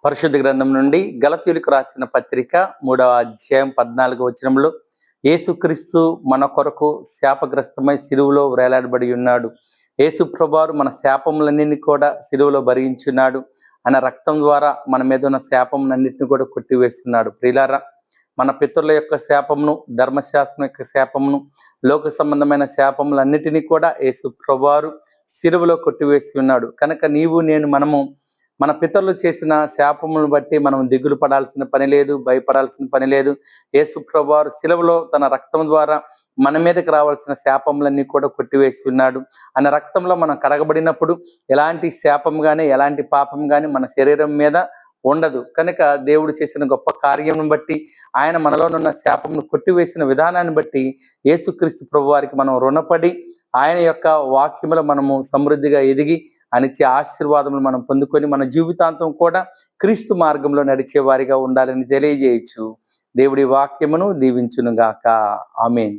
పరిశుద్ధ గ్రంథం నుండి గలతీయులకు రాసిన పత్రిక 3వ అధ్యాయం 14వ వచనంలో యేసుక్రీస్తు మన కొరకు శాపగ్రస్తమై సిలువలో వేలాడబడి ఉన్నాడు. యేసు ప్రభువారు మన శాపములన్నింటినీ కూడా సిలువలో భరించున్నాడు. ఆయన రక్తం ద్వారా మన మీద ఉన్న శాపములన్నింటినీ కూడా కొట్టివేస్తున్నాడు. ప్రియులారా, మన పితరుల యొక్క శాపమును, ధర్మశాస్త్రం యొక్క శాపమును, లోక సంబంధమైన శాపములన్నిటినీ కూడా యేసు ప్రభువారు సిలువలో కొట్టివేసి ఉన్నాడు. కనుక నీవు నేను మనము మన పితరులు చేసిన శాపములను బట్టి మనం దిగులు పడాల్సిన పని లేదు, భయపడాల్సిన పని లేదు. యేసు ప్రభువారు సిలువలో తన రక్తం ద్వారా మన మీదకి రావాల్సిన శాపములన్నీ కూడా కొట్టివేసి ఉన్నాడు. ఆయన రక్తంలో మనం కడగబడినప్పుడు ఎలాంటి శాపం కానీ ఎలాంటి పాపం కానీ మన శరీరం మీద ఉండదు. కనుక దేవుడు చేసిన గొప్ప కార్యం బట్టి, ఆయన మనలోనున్న శాపమును కొట్టివేసిన విధానాన్ని బట్టి యేసుక్రీస్తు ప్రభువారికి మనం రుణపడి ఆయన యొక్క వాక్యములో మనము సమృద్ధిగా ఎదిగి అనిచ్చే ఆశీర్వాదములు మనం పొందుకొని మన జీవితాంతం కూడా క్రీస్తు మార్గంలో నడిచే వారిగా ఉండాలని తెలియజేయచ్చు. దేవుడి వాక్యమును దీవించును గాక. ఆమేన్.